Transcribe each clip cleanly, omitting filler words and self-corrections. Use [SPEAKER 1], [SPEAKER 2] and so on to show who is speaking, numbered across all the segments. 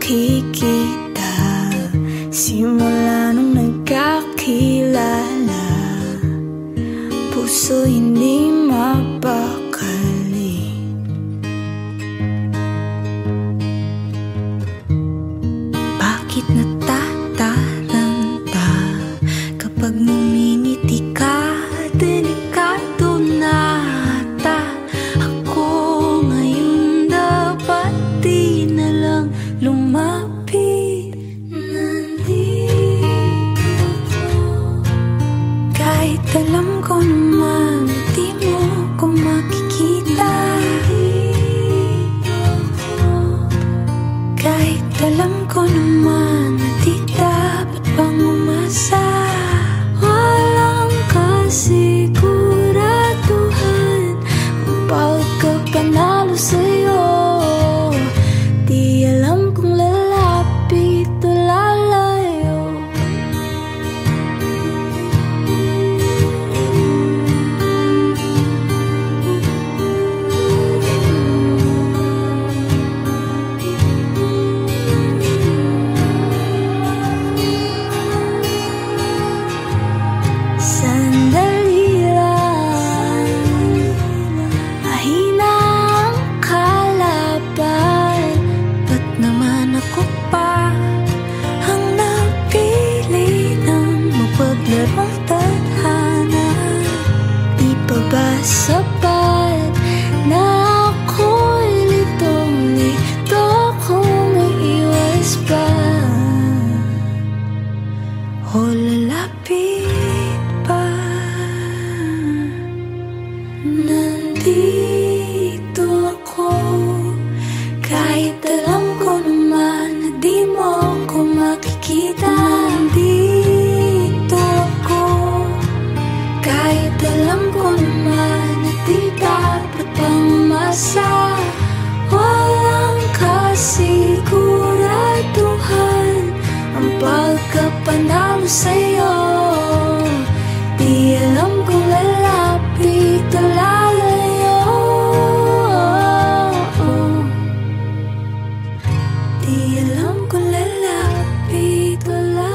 [SPEAKER 1] nakikita simula nung nagkakilala. Puso hindi mapakali. Bakit natataranta kapag ngumingiti ka? Delikado na ata ako ngayon. Dapat di na lang lumapit. Nandito ko kahit alam ko naman di mo ko makikita. Kahit alam ko naman na di dapat pang umasa. Walang kasiguraduhan ang pagkapanalo sa'yo. Di alam kung lalapit o lalayo. Sandali lang, mahina ang kalaban. Ba't naman ako pa ang napili ng mapaglarong tadhana? Di pa ba sapat na ako'y litong-lito kung iiwas pa? O lalapit pa? Nandito ako kahit alam ko naman na di mo ko makikita. Nandito ako kahit alam ko naman na di dapat pang umasa. Walang kasiguraduhan ang pagkapanalo sa'yo. Di alam kung lalapit o lalayo. Di alam kung lalapit o lalayo.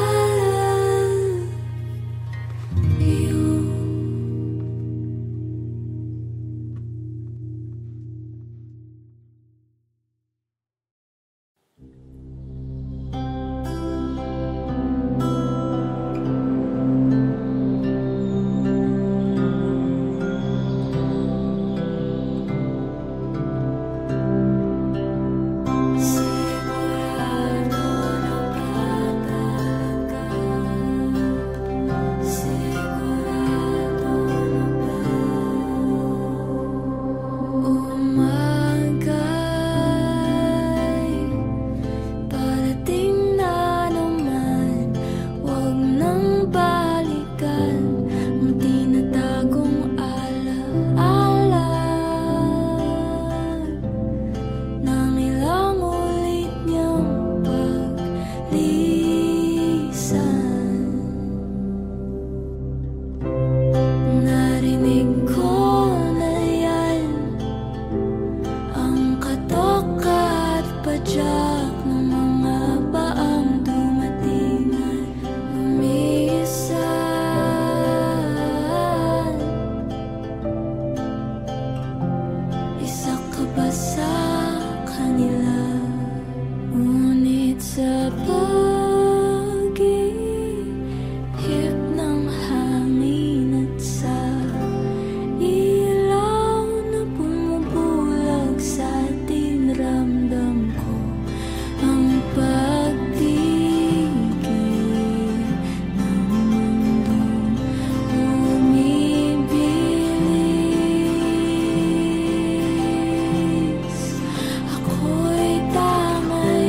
[SPEAKER 1] Ako'y tamay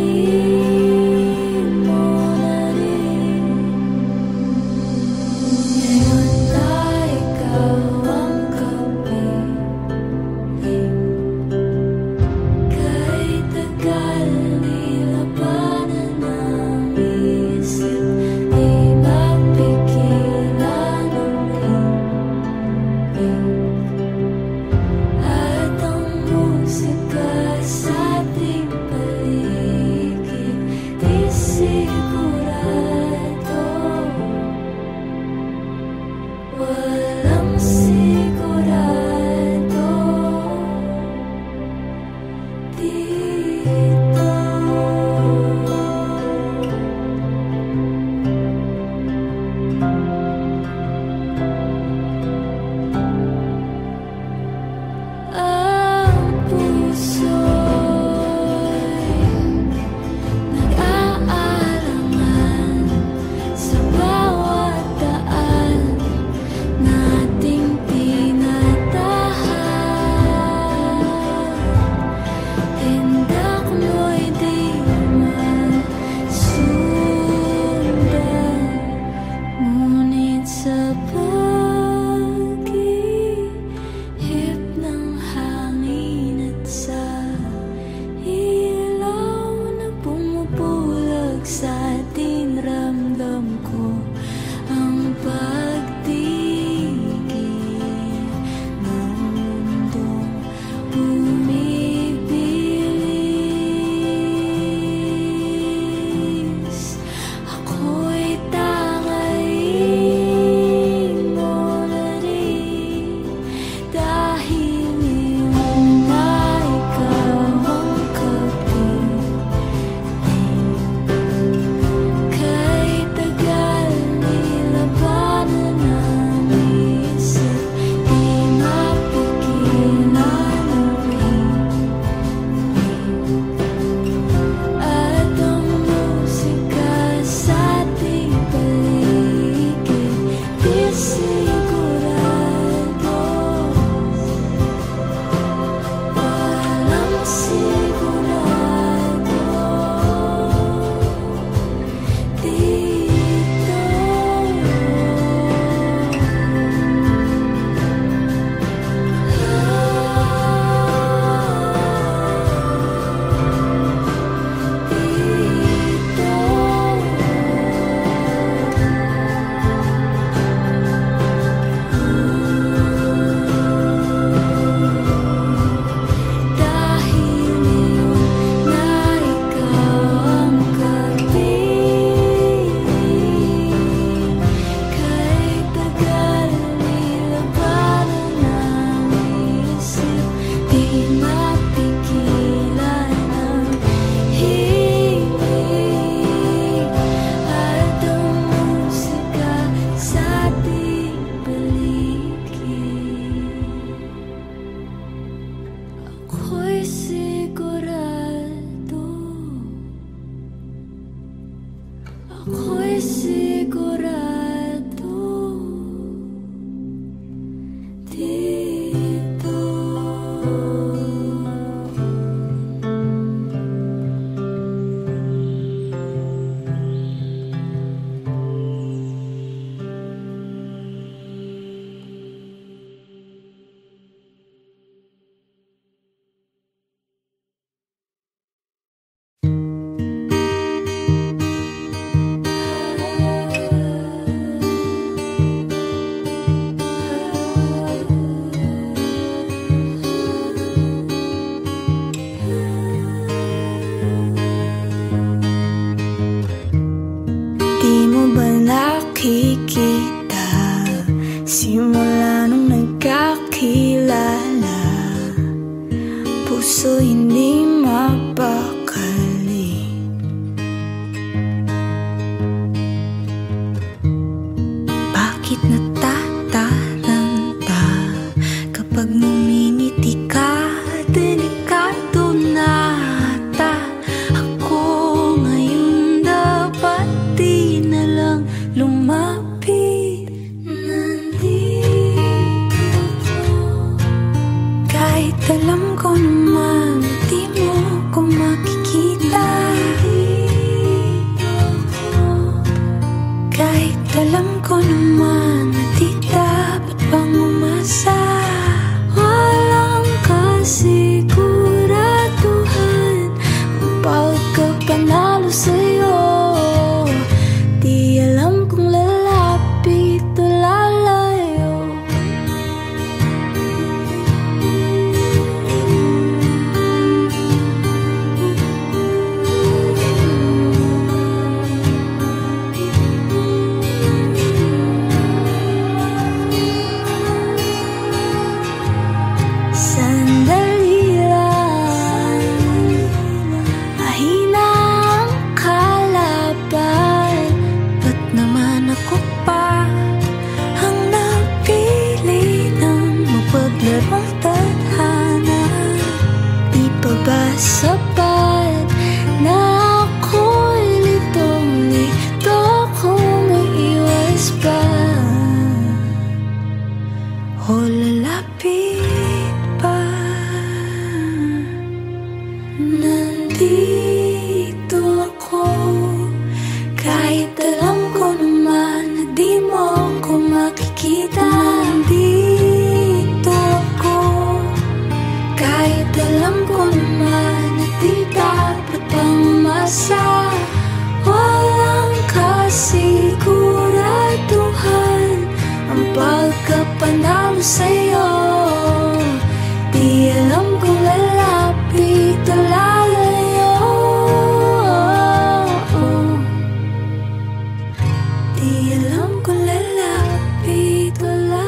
[SPEAKER 1] nakikita simula nung nagkakilala. Puso hindi mapakali. Bakit natataranta kapag ngumingiti ka? Delikado na ata ako ngayon. Dapat di na lang lumapit. Nandito ko kahit alam ko naman di mo ko makikita. Kahit alam ko naman na di dapat pang umasa. Walang kasiguraduhan ang pagkapanalo sa'yo. Di alam kung lalapit o lalayo. Sandali lang, mahina ang kalaban. Ba't naman ako pa ang napili ng mapaglarong tadhana? Di pa ba sapat na ako'y litong-lito kung iwas pa? O lalapit pa? Nandito ako kahit alam ko naman na di mo ko makikita. Nandito ako kahit alam ko naman na di dapat pang umasa. Walang kasiguraduhan ang pagkapanalo sa'yo. Di alam kung lalapit o lalayo. Di alam kung lalapit o lalayo.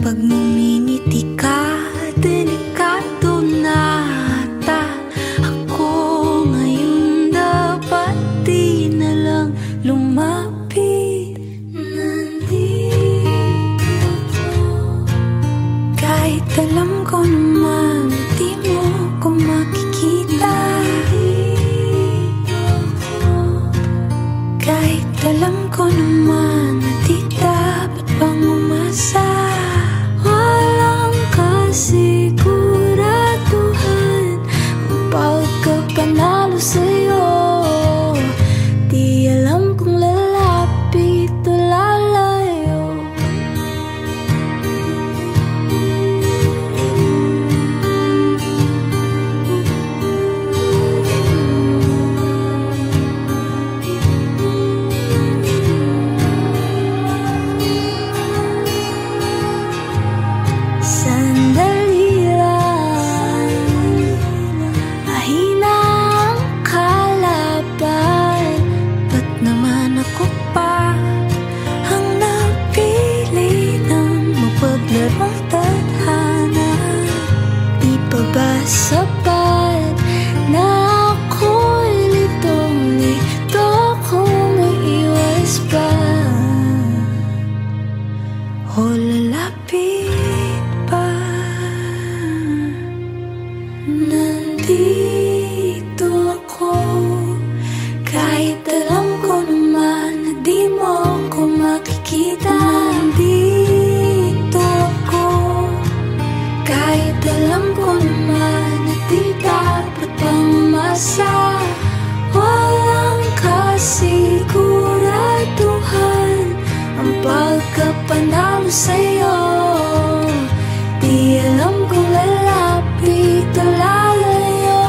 [SPEAKER 1] Pag ngumingiti ka, delikado na ata ako ngayon. Dapat di na lang lumapit. Nandito ako, kahit alam ko naman di mo ko makikita. Kahit alam ko naman na di dapat pang umasa. Walang kasiguraduhan ang pagkapanalo sa'yo. Di alam kung lalapit o lalayo. Sandali lang, mahina ang kalaban. Ba't naman ako pa ang napili ng mapaglarong tadhana? Di pa ba sapat na ako'y litong-lito kung maiwas pa? O lalapit pa? Nandito ako, kahit alam ko naman na di mo ko makikita. Nandito ako, kahit alam ko naman na di dapat pang umasa. Walang kasiguraduhan ang pagkapanalo sa'yo. Di alam kung lalapit o lalayo.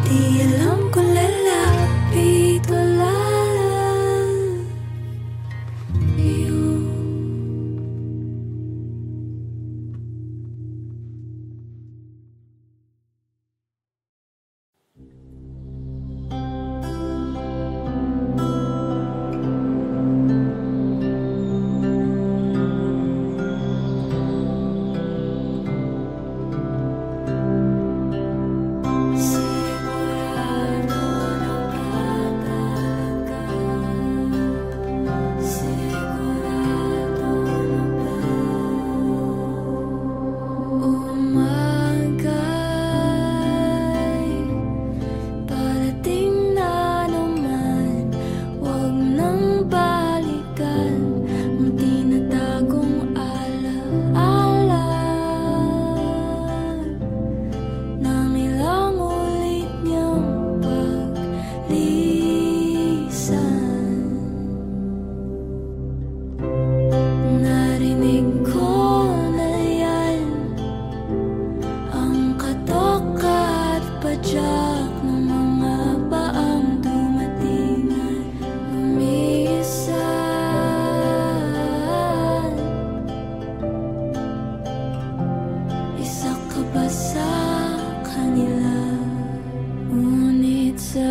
[SPEAKER 1] Di alam kung lalapit o lalayo.
[SPEAKER 2] dito.